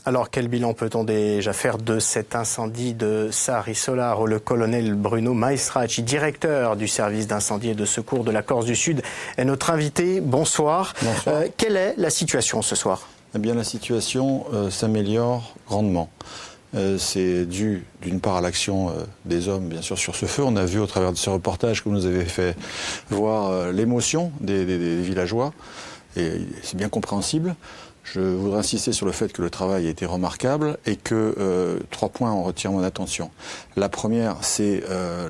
Alors, quel bilan peut-on déjà faire de cet incendie de Sari Solaro? Le colonel Bruno Maestracci, directeur du service d'incendie et de secours de la Corse du Sud, est notre invité. Bonsoir. Bonsoir. Quelle est la situation ce soir? Eh bien, la situation s'améliore grandement. C'est dû d'une part à l'action des hommes, bien sûr, sur ce feu. On a vu au travers de ce reportage que vous nous avez fait voir l'émotion des villageois, et c'est bien compréhensible. Je voudrais insister sur le fait que le travail a été remarquable et que 3 points en retirent mon attention. La première, c'est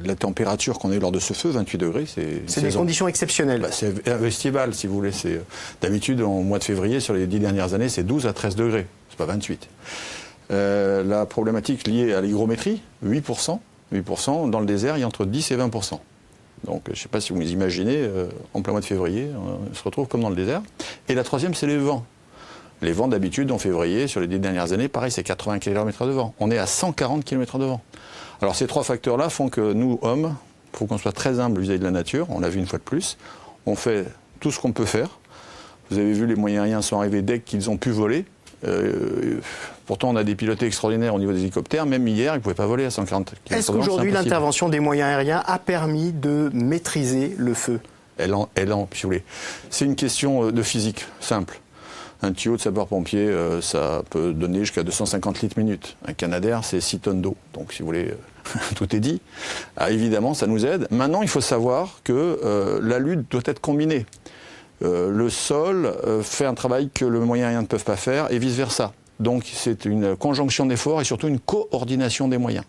la température qu'on a eue lors de ce feu, 28 degrés. C'est des conditions exceptionnelles. C'est estival, si vous voulez. D'habitude, au mois de février, sur les 10 dernières années, c'est 12 à 13 degrés. C'est pas 28. La problématique liée à l'hygrométrie, 8%. 8%. Dans le désert, il y a entre 10 et 20%. Donc, je ne sais pas si vous imaginez, en plein mois de février, on se retrouve comme dans le désert. Et la troisième, c'est les vents. Les vents, d'habitude, en février, sur les 10 dernières années, pareil, c'est 80 km de vent. On est à 140 km de vent. Alors, ces 3 facteurs-là font que nous, hommes, il faut qu'on soit très humbles vis-à-vis de la nature. On l'a vu une fois de plus. On fait tout ce qu'on peut faire. Vous avez vu, les moyens aériens sont arrivés dès qu'ils ont pu voler. Pourtant, on a des pilotés extraordinaires au niveau des hélicoptères. Même hier, ils ne pouvaient pas voler à 140 km/h. Est-ce qu'aujourd'hui, l'intervention des moyens aériens a permis de maîtriser le feu? Si vous voulez. C'est une question de physique simple. Un tuyau de sapeur-pompier, ça peut donner jusqu'à 250 litres minute. Un Canadair, c'est 6 tonnes d'eau. Donc, si vous voulez, tout est dit. Ah, évidemment, ça nous aide. Maintenant, il faut savoir que la lutte doit être combinée. Le sol fait un travail que le moyen aérien ne peut pas faire et vice-versa. Donc, c'est une conjonction d'efforts et surtout une coordination des moyens.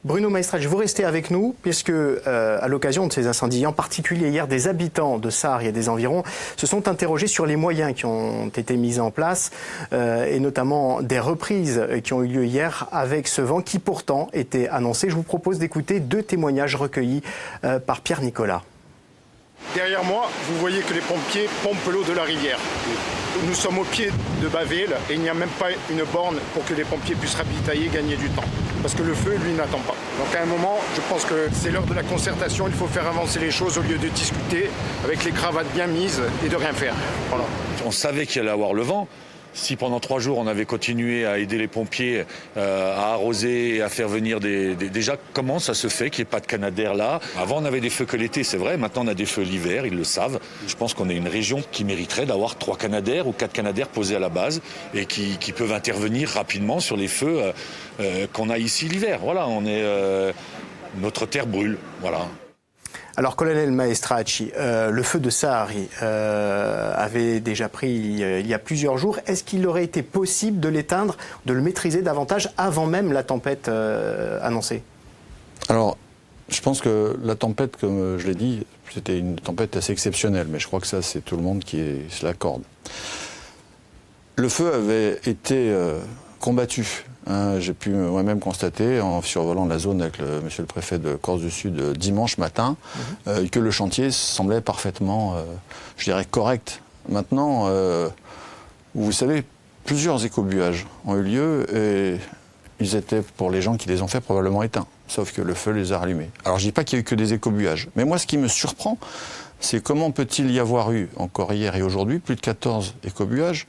Bruno Maestracci, vous restez avec nous, puisque à l'occasion de ces incendies, en particulier hier, des habitants de Sari et des environs se sont interrogés sur les moyens qui ont été mis en place, et notamment des reprises qui ont eu lieu hier avec ce vent qui pourtant était annoncé. Je vous propose d'écouter 2 témoignages recueillis par Pierre Nicolas. Derrière moi, vous voyez que les pompiers pompent l'eau de la rivière. Nous sommes au pied de Baville et il n'y a même pas une borne pour que les pompiers puissent ravitailler, gagner du temps. Parce que le feu, lui, n'attend pas. Donc à un moment, je pense que c'est l'heure de la concertation. Il faut faire avancer les choses au lieu de discuter avec les cravates bien mises et de rien faire. Voilà. On savait qu'il allait avoir le vent. Si pendant 3 jours on avait continué à aider les pompiers à arroser et à faire venir déjà, comment ça se fait qu'il n'y ait pas de Canadair là? Avant on avait des feux que l'été, c'est vrai, maintenant on a des feux l'hiver, ils le savent. Je pense qu'on est une région qui mériterait d'avoir 3 Canadair ou 4 Canadair posés à la base et qui peuvent intervenir rapidement sur les feux qu'on a ici l'hiver. Voilà, notre terre brûle, voilà. Alors, colonel Maestracci, le feu de Sari avait déjà pris il y a plusieurs jours. Est-ce qu'il aurait été possible de l'éteindre, de le maîtriser davantage avant même la tempête annoncée? Alors, je pense que la tempête, comme je l'ai dit, c'était une tempête assez exceptionnelle, mais je crois que ça, c'est tout le monde qui se l'accorde. Le feu avait été combattu. J'ai pu moi-même constater, en survolant la zone avec monsieur le préfet de Corse du Sud dimanche matin, que le chantier semblait parfaitement, je dirais, correct. Maintenant, vous savez, plusieurs écobuages ont eu lieu et ils étaient, pour les gens qui les ont fait, probablement éteints. Sauf que le feu les a rallumés. Alors je ne dis pas qu'il n'y a eu que des écobuages. Mais moi, ce qui me surprend, c'est comment peut-il y avoir eu, encore hier et aujourd'hui, plus de 14 écobuages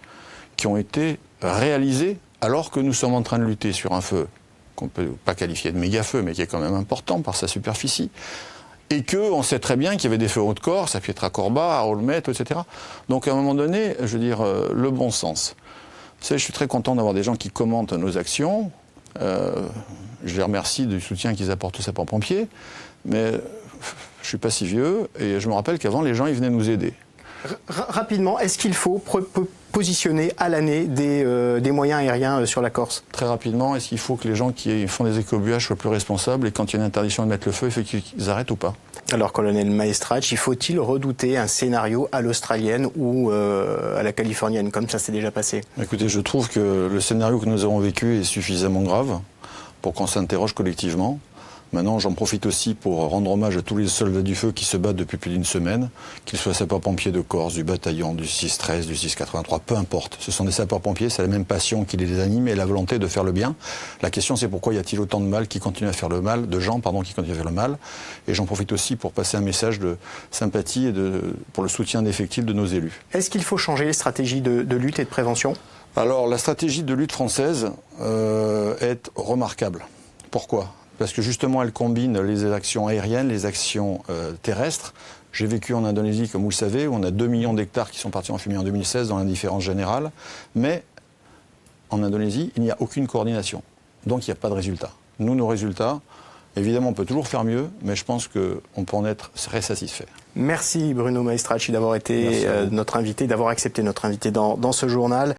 qui ont été réalisés alors que nous sommes en train de lutter sur un feu qu'on ne peut pas qualifier de méga-feu, mais qui est quand même important par sa superficie, et qu'on sait très bien qu'il y avait des feux Haute-Corse, à Pietracorba, à Olmet, etc. Donc à un moment donné, je veux dire, le bon sens. Vous savez, je suis très content d'avoir des gens qui commentent nos actions. Je les remercie du soutien qu'ils apportent aux sapeurs-pompiers, mais je ne suis pas si vieux, et je me rappelle qu'avant, les gens, ils venaient nous aider. Rapidement, est-ce qu'il faut positionner à l'année des moyens aériens sur la Corse? Très rapidement, est-ce qu'il faut que les gens qui font des écobuages soient plus responsables et quand il y a une interdiction de mettre le feu, il faut qu'ils arrêtent ou pas? Alors, colonel Maestracci, faut-il redouter un scénario à l'australienne ou à la californienne, comme ça s'est déjà passé? Écoutez, je trouve que le scénario que nous avons vécu est suffisamment grave pour qu'on s'interroge collectivement. Maintenant, j'en profite aussi pour rendre hommage à tous les soldats du feu qui se battent depuis plus d'une semaine, qu'ils soient sapeurs-pompiers de Corse, du bataillon, du 613, du 683, peu importe. Ce sont des sapeurs-pompiers, c'est la même passion qui les anime et la volonté de faire le bien. La question, c'est pourquoi y a-t-il autant de mal qui continuent à faire le mal, de gens, qui continuent à faire le mal. Et j'en profite aussi pour passer un message de sympathie et pour le soutien effectif de nos élus. Est-ce qu'il faut changer les stratégies de lutte et de prévention ? Alors, la stratégie de lutte française est remarquable. Pourquoi ? Parce que justement, elle combine les actions aériennes, les actions terrestres. J'ai vécu en Indonésie, comme vous le savez, où on a 2 millions d'hectares qui sont partis en fumée en 2016 dans l'indifférence générale. Mais en Indonésie, il n'y a aucune coordination. Donc, il n'y a pas de résultat. Nous, nos résultats, évidemment, on peut toujours faire mieux, mais je pense qu'on peut en être très satisfait. Merci Bruno Maestracci d'avoir été notre invité, d'avoir accepté notre invité dans ce journal.